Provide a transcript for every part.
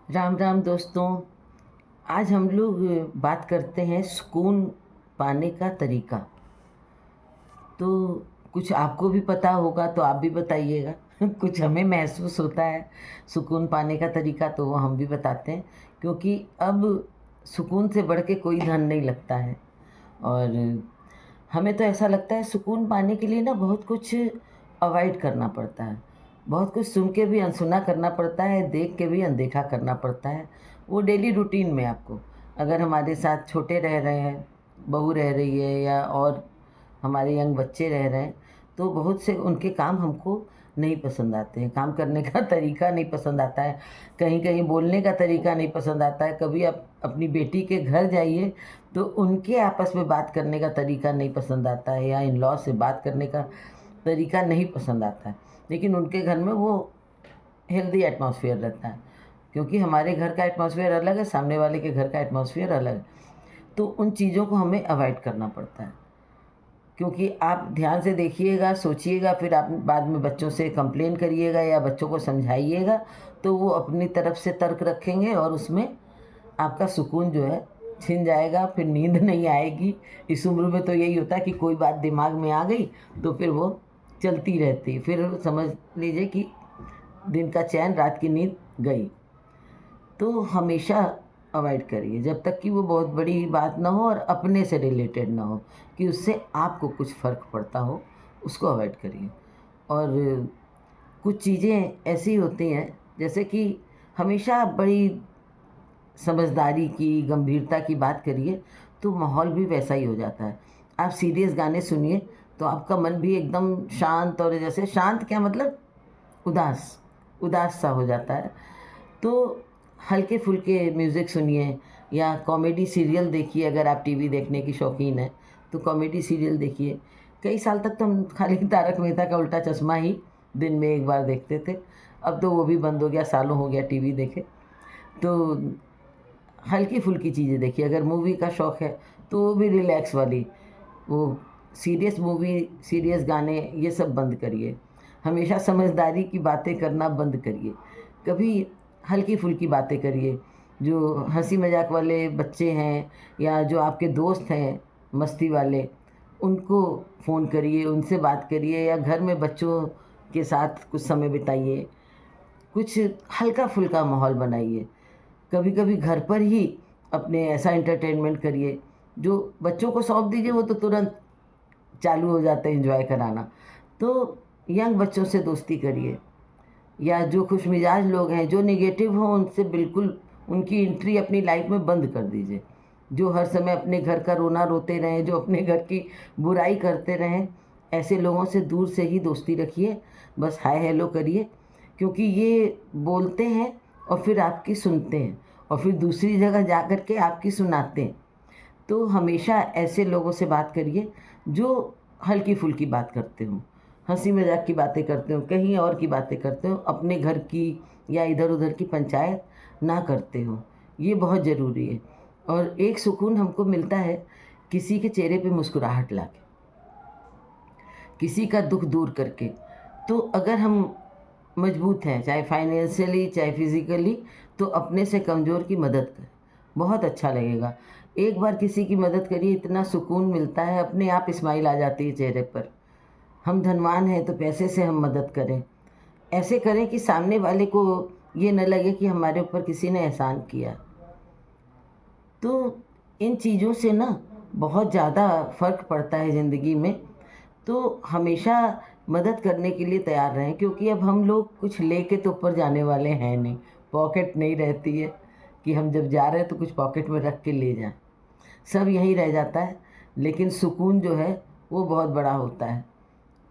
राम राम दोस्तों। आज हम लोग बात करते हैं सुकून पाने का तरीका। तो कुछ आपको भी पता होगा तो आप भी बताइएगा। कुछ हमें महसूस होता है सुकून पाने का तरीका, तो वो हम भी बताते हैं। क्योंकि अब सुकून से बढ़ के कोई धन नहीं लगता है। और हमें तो ऐसा लगता है सुकून पाने के लिए ना बहुत कुछ अवॉइड करना पड़ता है। बहुत कुछ सुन के भी अनसुना करना पड़ता है, देख के भी अनदेखा करना पड़ता है। वो डेली रूटीन में आपको, अगर हमारे साथ छोटे रह रहे हैं, बहू रह रही है या और हमारे यंग बच्चे रह रहे हैं, तो बहुत से उनके काम हमको नहीं पसंद आते हैं। काम करने का तरीका नहीं पसंद आता है, कहीं कहीं बोलने का तरीका नहीं पसंद आता है। कभी आप अपनी बेटी के घर जाइए तो उनके आपस में बात करने का तरीका नहीं पसंद आता है, या इन लॉ से बात करने का तरीका नहीं पसंद आता है। लेकिन उनके घर में वो हेल्दी एटमॉस्फेयर रहता है, क्योंकि हमारे घर का एटमॉस्फेयर अलग है, सामने वाले के घर का एटमॉस्फेयर अलग है। तो उन चीज़ों को हमें अवॉइड करना पड़ता है। क्योंकि आप ध्यान से देखिएगा, सोचिएगा, फिर आप बाद में बच्चों से कंप्लेन करिएगा या बच्चों को समझाइएगा, तो वो अपनी तरफ से तर्क रखेंगे और उसमें आपका सुकून जो है छिन जाएगा। फिर नींद नहीं आएगी। इस उम्र में तो यही होता है कि कोई बात दिमाग में आ गई तो फिर वो चलती रहती, फिर समझ लीजिए कि दिन का चैन, रात की नींद गई। तो हमेशा अवॉइड करिए जब तक कि वो बहुत बड़ी बात ना हो और अपने से रिलेटेड ना हो, कि उससे आपको कुछ फ़र्क पड़ता हो, उसको अवॉइड करिए। और कुछ चीज़ें ऐसी होती हैं, जैसे कि हमेशा आप बड़ी समझदारी की, गंभीरता की बात करिए तो माहौल भी वैसा ही हो जाता है। आप सीरियस गाने सुनिए तो आपका मन भी एकदम शांत, और जैसे शांत क्या मतलब, उदास, उदास सा हो जाता है। तो हल्के-फुल्के म्यूज़िक सुनिए या कॉमेडी सीरियल देखिए। अगर आप टीवी देखने की शौकीन हैं, तो कॉमेडी सीरियल देखिए। कई साल तक तो हम खाली तारक मेहता का उल्टा चश्मा ही दिन में एक बार देखते थे। अब तो वो भी बंद हो गया, सालों हो गया टीवी देखे। तो हल्की-फुल्की चीज़ें देखिए। अगर मूवी का शौक है, तो वो भी रिलैक्स वाली, वो सीरियस मूवी, सीरियस गाने, ये सब बंद करिए। हमेशा समझदारी की बातें करना बंद करिए। कभी हल्की-फुल्की बातें करिए। जो हँसी मज़ाक वाले बच्चे हैं या जो आपके दोस्त हैं मस्ती वाले, उनको फ़ोन करिए, उनसे बात करिए, या घर में बच्चों के साथ कुछ समय बिताइए। कुछ हल्का-फुल्का माहौल बनाइए। कभी-कभी घर पर ही अपने ऐसा एंटरटेनमेंट करिए, जो बच्चों को सौंप दीजिए, वो तो तुरंत चालू हो जाते हैं एन्जॉय कराना। तो यंग बच्चों से दोस्ती करिए, या जो खुशमिजाज लोग हैं, जो नेगेटिव हों, उनसे बिल्कुल उनकी एंट्री अपनी लाइफ में बंद कर दीजिए। जो हर समय अपने घर का रोना रोते रहें, जो अपने घर की बुराई करते रहें, ऐसे लोगों से दूर से ही दोस्ती रखिए। बस हाय हेलो करिए, क्योंकि ये बोलते हैं और फिर आपकी सुनते हैं और फिर दूसरी जगह जा कर के आपकी सुनाते हैं। तो हमेशा ऐसे लोगों से बात करिए जो हल्की-फुल्की बात करते हों, हँसी-मज़ाक की बातें करते हों, कहीं और की बातें करते हों, अपने घर की या इधर-उधर की पंचायत ना करते हों। ये बहुत ज़रूरी है। और एक सुकून हमको मिलता है किसी के चेहरे पे मुस्कुराहट लाके, किसी का दुःख दूर करके। तो अगर हम मजबूत हैं, चाहे फाइनेंशियली, चाहे फिज़िकली, तो अपने से कमज़ोर की मदद करें, बहुत अच्छा लगेगा। एक बार किसी की मदद करिए, इतना सुकून मिलता है, अपने आप स्माइल आ जाती है चेहरे पर। हम धनवान हैं तो पैसे से हम मदद करें। ऐसे करें कि सामने वाले को ये न लगे कि हमारे ऊपर किसी ने एहसान किया। तो इन चीज़ों से ना बहुत ज़्यादा फ़र्क पड़ता है ज़िंदगी में। तो हमेशा मदद करने के लिए तैयार रहें, क्योंकि अब हम लोग कुछ लेके तो ऊपर जाने वाले हैं नहीं। पॉकेट नहीं रहती है कि हम जब जा रहे हैं तो कुछ पॉकेट में रख के ले जाएँ। सब यहीं रह जाता है, लेकिन सुकून जो है वो बहुत बड़ा होता है।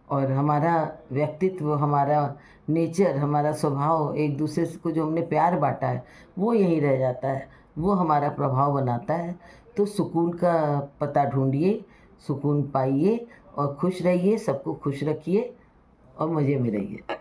और हमारा व्यक्तित्व, हमारा नेचर, हमारा स्वभाव, एक दूसरे से को जो हमने प्यार बाँटा है, वो यहीं रह जाता है। वो हमारा प्रभाव बनाता है। तो सुकून का पता ढूँढिए, सुकून पाइए और खुश रहिए, सबको खुश रखिए और मज़े में रहिए।